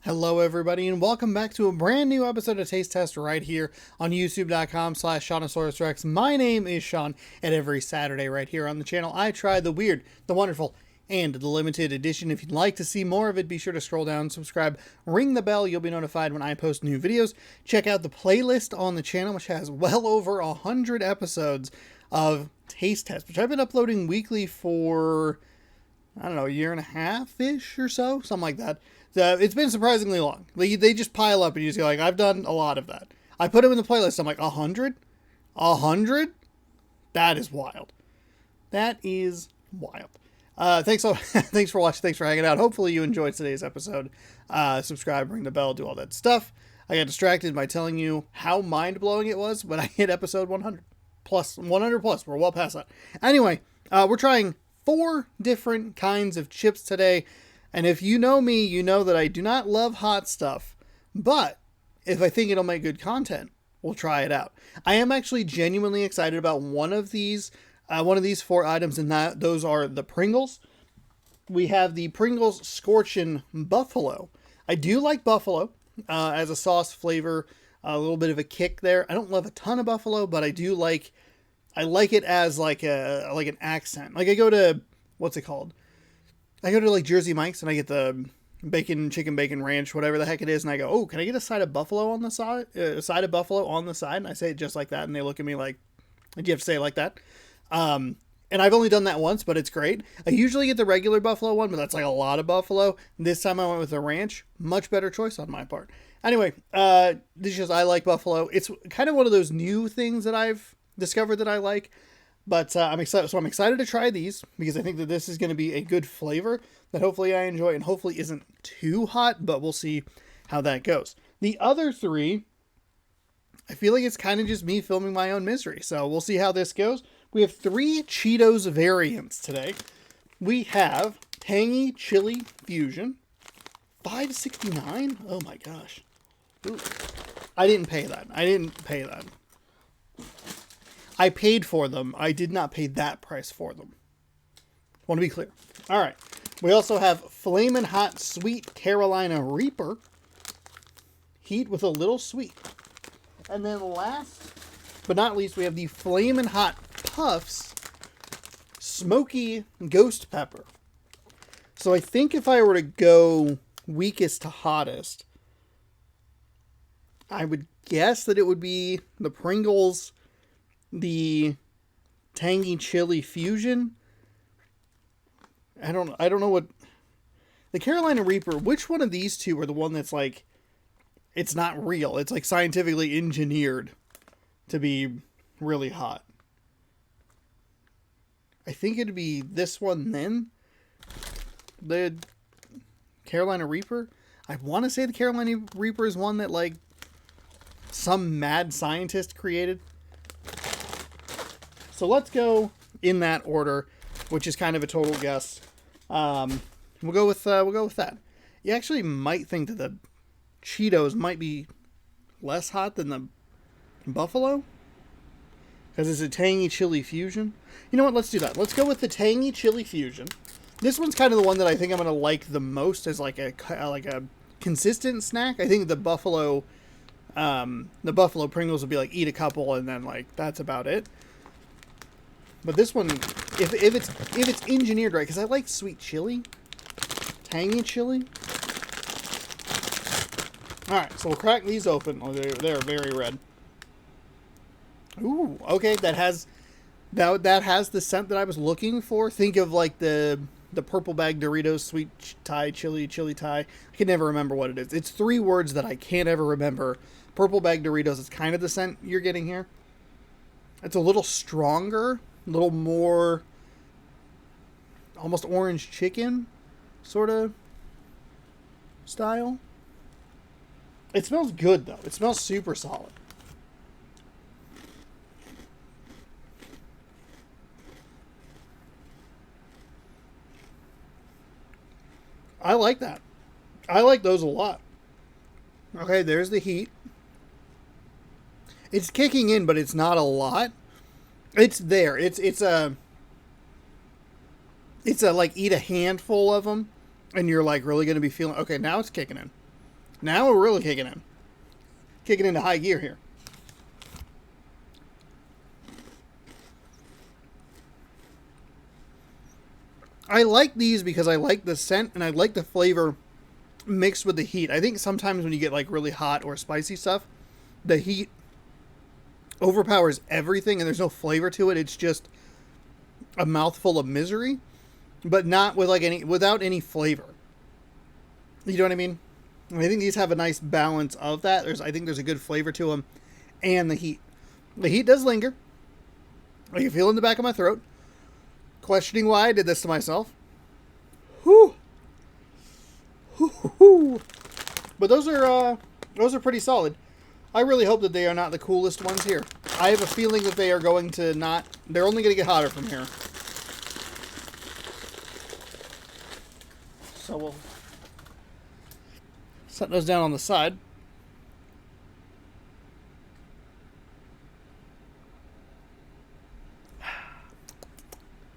Hello everybody and welcome back to a brand new episode of Taste Test right here on youtube.com/SeanOsaurusRex. My name is Sean, and every Saturday right here on the channel I try the weird, the wonderful, and the limited edition. If you'd like to see more of it, be sure to scroll down, subscribe, ring the bell. You'll be notified when I post new videos. Check out the playlist on the channel, which has well over 100 episodes of Taste Test, which I've been uploading weekly for, I don't know, a year and a half-ish or so, something like that. It's been surprisingly long. They just pile up and you just go like, I've done a lot of that. I put them in the playlist. I'm like, 100? 100? That is wild. That is wild. Thanks for watching. Thanks for hanging out. Hopefully you enjoyed today's episode. Subscribe, ring the bell, do all that stuff. I got distracted by telling you how mind-blowing it was when I hit episode 100 plus. 100 plus. We're well past that. Anyway, we're trying 4 different kinds of chips today. And if you know me, you know that I do not love hot stuff. But if I think it'll make good content, we'll try it out. I am actually genuinely excited about one of these 4 items, and those are the Pringles. We have the Pringles Scorchin' Buffalo. I do like buffalo as a sauce flavor, a little bit of a kick there. I don't love a ton of buffalo, but I like it as like an accent. Like I go to, what's it called? I go to like Jersey Mike's and I get the chicken bacon ranch, whatever the heck it is, and I go, "Oh, can I get a side of buffalo on the side? A side of buffalo on the side?" And I say it just like that, and they look at me like, "Do you have to say it like that?" And I've only done that once, but it's great. I usually get the regular buffalo one, but that's like a lot of buffalo. This time I went with the ranch. Much better choice on my part. Anyway, this is just, I like buffalo. It's kind of one of those new things that I've discovered that I like. But I'm excited. So I'm excited to try these because I think that this is going to be a good flavor that hopefully I enjoy and hopefully isn't too hot, but we'll see how that goes. The other 3, I feel like it's kind of just me filming my own misery. So we'll see how this goes. We have 3 Cheetos variants today. We have Tangy Chili Fusion, $5.69. Oh my gosh. Ooh. I didn't pay that. I paid for them. I did not pay that price for them. Want to be clear. All right. We also have Flamin' Hot Sweet Carolina Reaper. Heat with a little sweet. And then last but not least, we have the Flamin' Hot Puffs Smoky Ghost Pepper. So I think if I were to go weakest to hottest, I would guess that it would be the Pringles, the Tangy Chili Fusion. I don't know what the Carolina Reaper, which one of these two are the one that's like, it's not real. It's like scientifically engineered to be really hot. I think it'd be this one then. The Carolina Reaper. I want to say the Carolina Reaper is one that like some mad scientist created. So let's go in that order, which is kind of a total guess. We'll go with that. You actually might think that the Cheetos might be less hot than the buffalo because it's a Tangy Chili Fusion. You know what? Let's do that. Let's go with the Tangy Chili Fusion. This one's kind of the one that I think I'm gonna like the most as like a consistent snack. I think the buffalo Pringles would be like eat a couple and then like that's about it. But this one, if it's engineered right, because I like sweet chili, tangy chili. All right, so we'll crack these open. Oh, they're very red. Ooh, okay, that has the scent that I was looking for. Think of like the purple bag Doritos sweet Thai chili Thai. I can never remember what it is. It's 3 words that I can't ever remember. Purple bag Doritos is kind of the scent you're getting here. It's a little stronger. A little more almost orange chicken sort of style. It smells good though. It smells super solid. I like that. I like those a lot. Okay, there's the heat. It's kicking in, but it's not a lot. It's there. It's a like eat a handful of them, and you're like really going to be feeling, okay, now it's kicking in. Now we're really kicking in. Kicking into high gear here. I like these because I like the scent and I like the flavor mixed with the heat. I think sometimes when you get like really hot or spicy stuff, the heat overpowers everything and there's no flavor to it. It's just a mouthful of misery, but not with like without any flavor. You know what I mean? I think these have a nice balance of that. I think there's a good flavor to them, and the heat. The heat does linger. I can feel it in the back of my throat. Questioning why I did this to myself. Whew. Whew. But those are pretty solid. I really hope that they are not the coolest ones here. I have a feeling that they are going to not. They're only going to get hotter from here. So we'll set those down on the side.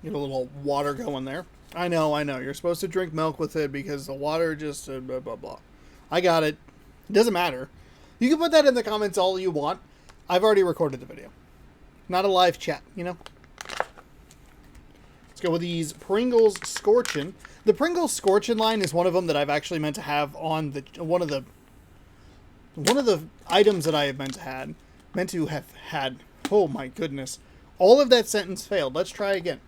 Get a little water going there. I know. You're supposed to drink milk with it because the water just blah, blah, blah. I got it. It doesn't matter. You can put that in the comments all you want. I've already recorded the video. Not a live chat, you know? Let's go with these Pringles Scorchin'. The Pringles Scorchin' line is one of them that I've actually meant to have on the one of the items that I have meant to have had. Oh my goodness. All of that sentence failed. Let's try again.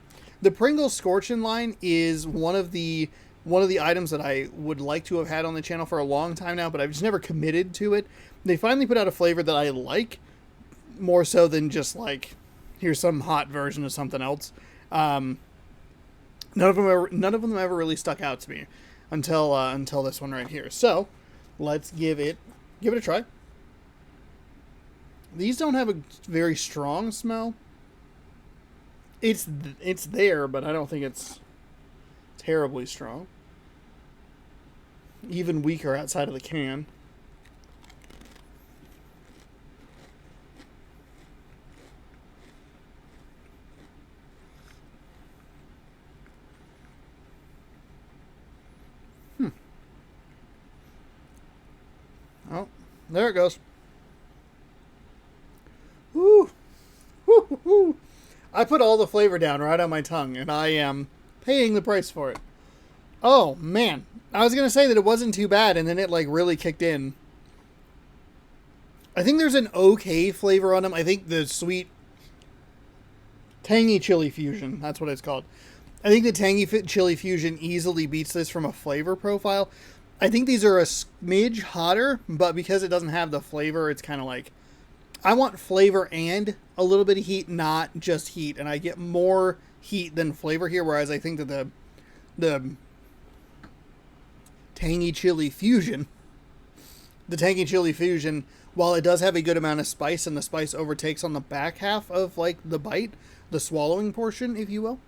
The Pringles Scorchin' line is one of the items that I would like to have had on the channel for a long time now, but I've just never committed to it. They finally put out a flavor that I like, more so than just like, here's some hot version of something else. None of them ever really stuck out to me until this one right here. So let's give it a try. These don't have a very strong smell. It's there, but I don't think it's terribly strong. Even weaker outside of the can. Oh, there it goes. Woo! Woo! Woo! I put all the flavor down right on my tongue, and I am paying the price for it. Oh, man. I was going to say that it wasn't too bad, and then it, like, really kicked in. I think there's an okay flavor on them. I think the sweet, tangy chili fusion, that's what it's called. I think the tangy chili fusion easily beats this from a flavor profile. I think these are a smidge hotter, but because it doesn't have the flavor, it's kind of like, I want flavor and a little bit of heat, not just heat. And I get more heat than flavor here, whereas I think that the tangy chili fusion, while it does have a good amount of spice, and the spice overtakes on the back half of like the bite, the swallowing portion, if you will,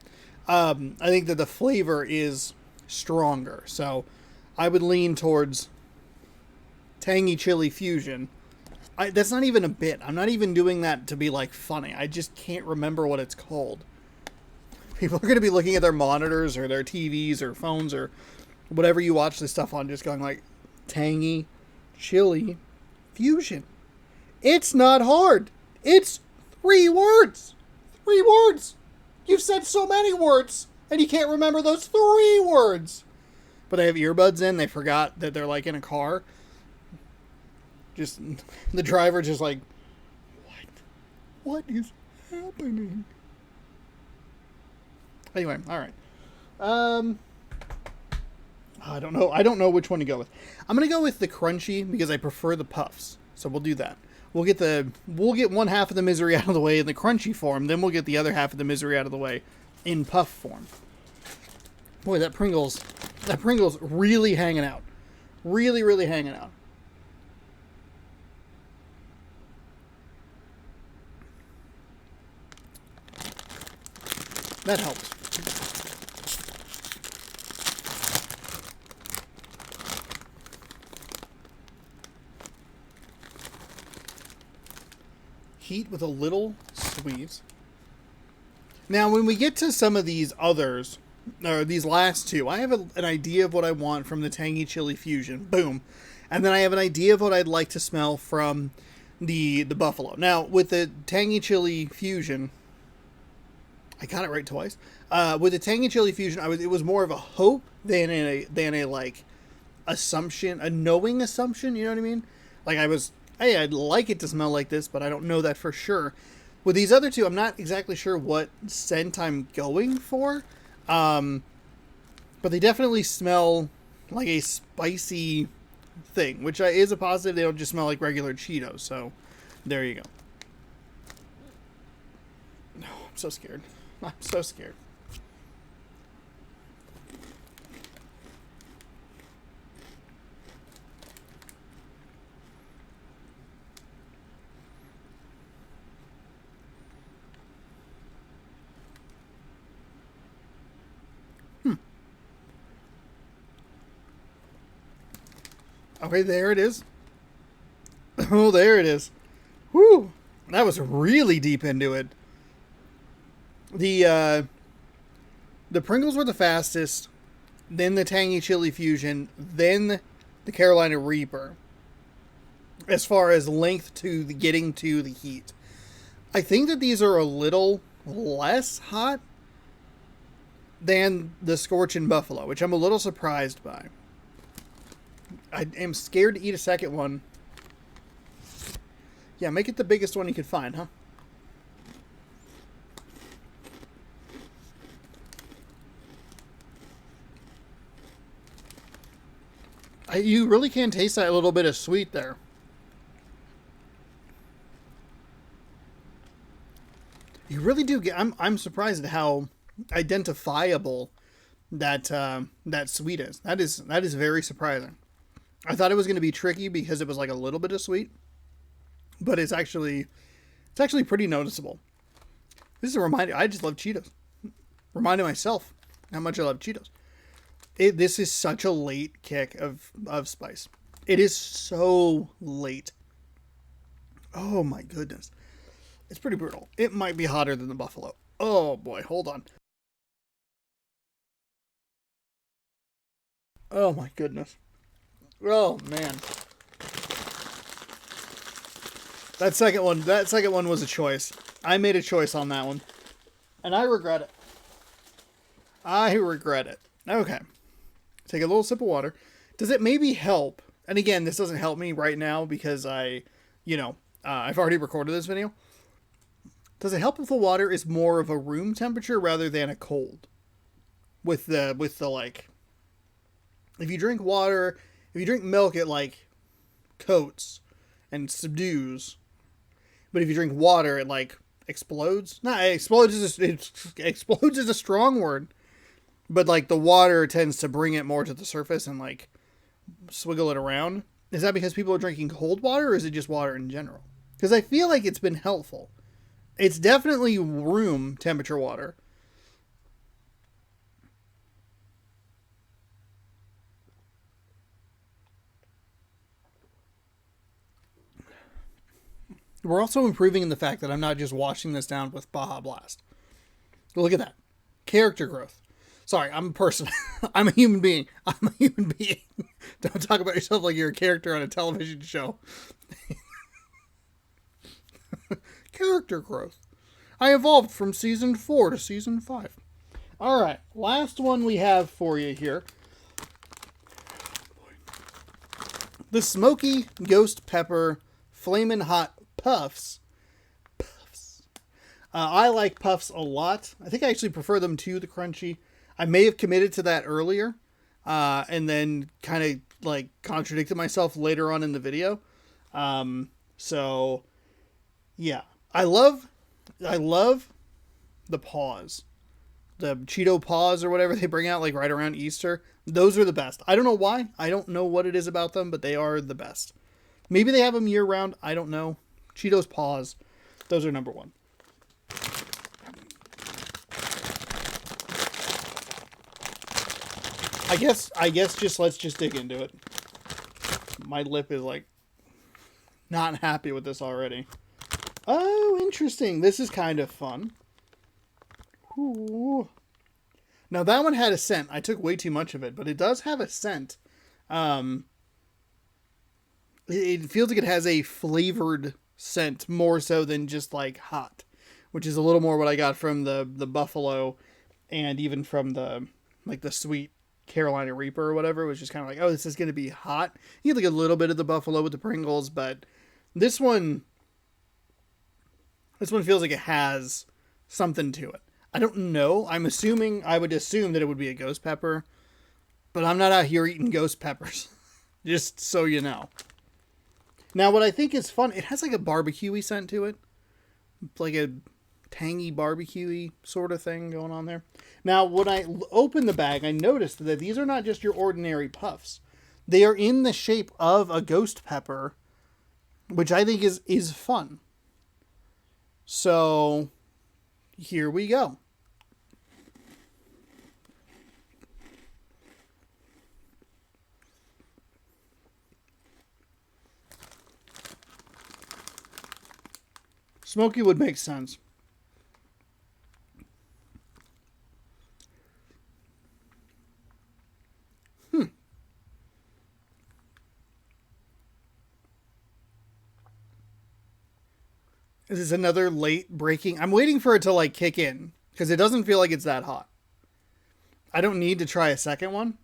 I think that the flavor is stronger. So I would lean towards tangy chili fusion. That's not even a bit. I'm not even doing that to be like funny. I just can't remember what it's called. People are going to be looking at their monitors or their TVs or phones or whatever you watch this stuff on, just going like, tangy chili fusion. It's not hard. It's 3 words. 3 words. You've said so many words and you can't remember those 3 words. But they have earbuds in. They forgot that they're like in a car. Just the driver just like, what is happening? Anyway, all right. I don't know which one to go with. I'm gonna go with the crunchy because I prefer the puffs. So we'll do that. We'll get one half of the misery out of the way in the crunchy form, then we'll get the other half of the misery out of the way in puff form. Boy, that Pringles really hanging out. Really, really hanging out. That helps. Heat with a little sweet. Now, when we get to some of these others, or these last two, I have an idea of what I want from the tangy chili fusion. Boom. And then I have an idea of what I'd like to smell from the buffalo. Now, with the tangy chili fusion, I got it right twice. With the tangy chili fusion, it was more of a hope than a like assumption, a knowing assumption. You know what I mean? Like hey, I'd like it to smell like this, but I don't know that for sure. With these other two, I'm not exactly sure what scent I'm going for, but they definitely smell like a spicy thing, which is a positive. They don't just smell like regular Cheetos, so there you go. No, I'm so scared. I'm so scared. Okay, there it is. Oh, there it is. Whew. That was really deep into it. The Pringles were the fastest, then the tangy chili fusion, then the Carolina Reaper. As far as length to getting to the heat, I think that these are a little less hot than the Scorchin' Buffalo, which I'm a little surprised by. I am scared to eat a second one. Yeah, make it the biggest one you could find, huh? You really can taste that little bit of sweet there. You really do get. I'm surprised at how identifiable that sweet is. That is very surprising. I thought it was going to be tricky because it was like a little bit of sweet, but it's actually pretty noticeable. This is a reminder. I just love Cheetos. Reminding myself how much I love Cheetos. This is such a late kick of spice. It is so late. Oh my goodness. It's pretty brutal. It might be hotter than the buffalo. Oh boy, hold on. Oh my goodness. Oh man. That second one was a choice. I made a choice on that one. And I regret it. I regret it. Okay. Take a little sip of water. Does it maybe help? And again, this doesn't help me right now because I've already recorded this video. Does it help if the water is more of a room temperature rather than a cold? With the like, if you drink milk, it like coats and subdues. But if you drink water, it like explodes. Explodes is a strong word. But like the water tends to bring it more to the surface and like swiggle it around. Is that because people are drinking cold water, or is it just water in general? Because I feel like it's been helpful. It's definitely room temperature water. We're also improving in the fact that I'm not just washing this down with Baja Blast. Look at that. Character growth. Sorry, I'm a person. I'm a human being. I'm a human being. Don't talk about yourself like you're a character on a television show. Character growth. I evolved from season 4 to season 5. All right, last one we have for you here. The Smoky Ghost Pepper Flamin' Hot Puffs. I like puffs a lot. I think I actually prefer them to the crunchy. I may have committed to that earlier, and then kind of like contradicted myself later on in the video. So yeah, I love the paws, the Cheeto paws or whatever they bring out like right around Easter. Those are the best. I don't know why. I don't know what it is about them, but they are the best. Maybe they have them year round. I don't know. Cheetos paws. Those are number one. I guess let's just dig into it. My lip is like not happy with this already. Oh, interesting. This is kind of fun. Ooh. Now that one had a scent. I took way too much of it, but it does have a scent. Um, it feels like it has a flavored scent more so than just like hot, which is a little more what I got from the buffalo, and even from the like the sweet Carolina Reaper or whatever. It was just kind of like, oh, this is going to be hot. You get like a little bit of the buffalo with the Pringles, but this one feels like it has something to it. I don't know. I would assume that it would be a ghost pepper, but I'm not out here eating ghost peppers. Just so you know. Now, what I think is fun, it has like a barbecue-y scent to it. Like a tangy barbecue-y sort of thing going on there. Now, when I opened the bag, I noticed that these are not just your ordinary puffs. They are in the shape of a ghost pepper, which I think is fun. So, here we go. Smoky would make sense. This is another late breaking. I'm waiting for it to like kick in because it doesn't feel like it's that hot. I don't need to try a second one.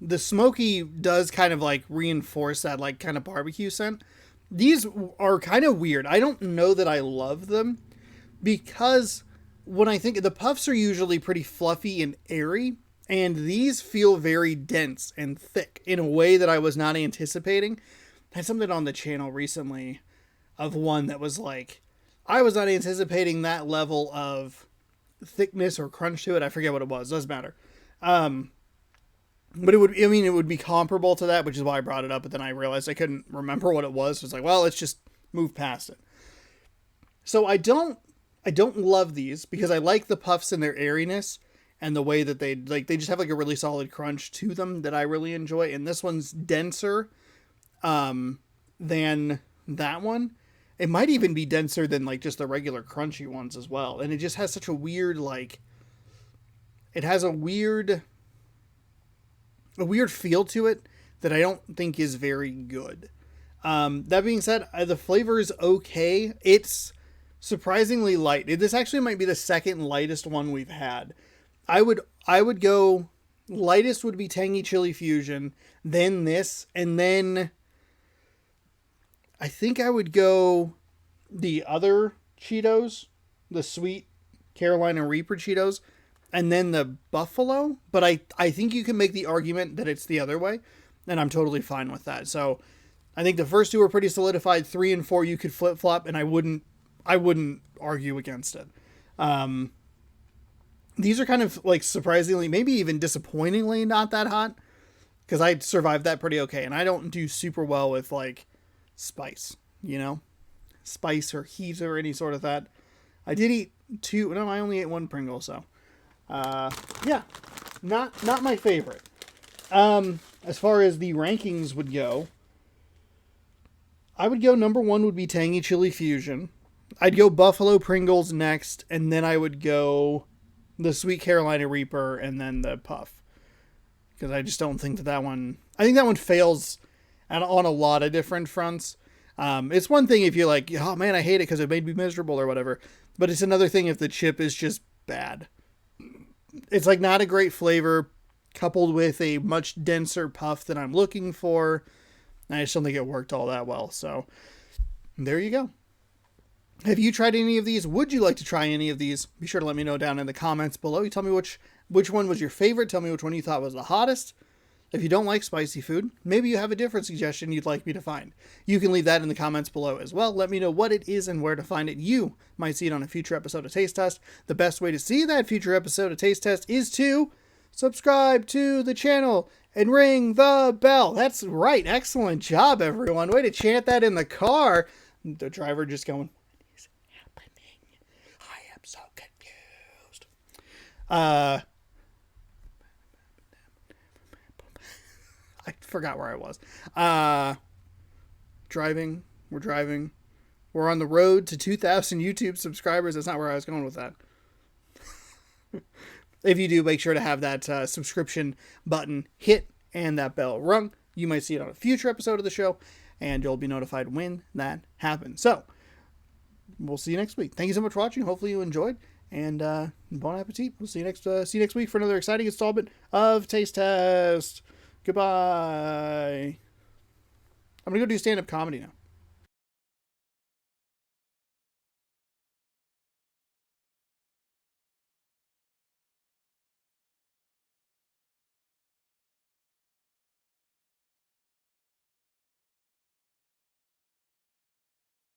The smoky does kind of like reinforce that like kind of barbecue scent. These are kind of weird. I don't know that I love them because when I think the puffs are usually pretty fluffy and airy, and these feel very dense and thick in a way that I was not anticipating. I had something on the channel recently of one that was like, I was not anticipating that level of thickness or crunch to it. I forget what it was. Doesn't matter. But it would be comparable to that, which is why I brought it up. But then I realized I couldn't remember what it was. So it's like, well, let's just move past it. So I don't love these because I like the puffs and their airiness and the way that they just have like a really solid crunch to them that I really enjoy. And this one's denser than that one. It might even be denser than like just the regular crunchy ones as well. And it just has such a weird it has a weird feel to it that I don't think is very good. That being said, the flavor is okay. It's surprisingly light. This actually might be the second lightest one we've had. I would go lightest would be Tangy Chili Fusion, then this, and then I think I would go the other Cheetos, the sweet Carolina Reaper Cheetos, and then the Buffalo. But I think you can make the argument that it's the other way, and I'm totally fine with that. So I think the first two are pretty solidified. 3 and 4 you could flip flop, and I wouldn't argue against it. These are kind of like surprisingly, maybe even disappointingly not that hot, because I survived that pretty okay, and I don't do super well with like spice, spice or heat or any sort of that. I did eat 2. No, I only ate 1 Pringle, so yeah, not my favorite. As far as the rankings would go, I would go number 1 would be Tangy Chili Fusion. I'd go Buffalo Pringles next, and then I would go the Sweet Carolina Reaper, and then the Puff. Because I just don't think that one... I think that one fails on a lot of different fronts. It's one thing if you're like, oh man, I hate it because it made me miserable or whatever. But it's another thing if the chip is just bad. It's like not a great flavor coupled with a much denser puff that I'm looking for. I just don't think it worked all that well. So there you go. Have you tried any of these? Would you like to try any of these? Be sure to let me know down in the comments below. You tell me which one was your favorite. Tell me which one you thought was the hottest. If you don't like spicy food, maybe you have a different suggestion you'd like me to find. You can leave that in the comments below as well. Let me know what it is and where to find it. You might see it on a future episode of Taste Test. The best way to see that future episode of Taste Test is to subscribe to the channel and ring the bell. That's right. Excellent job, everyone. Way to chant that in the car. The driver just going, what is happening? I am so confused. I forgot where I was. Driving. We're driving. We're on the road to 2,000 YouTube subscribers. That's not where I was going with that. If you do, make sure to have that subscription button hit and that bell rung. You might see it on a future episode of the show, and you'll be notified when that happens. So, we'll see you next week. Thank you so much for watching. Hopefully you enjoyed, and bon appetit. We'll see you next week for another exciting installment of Taste Test. Goodbye. I'm going to go do stand-up comedy now.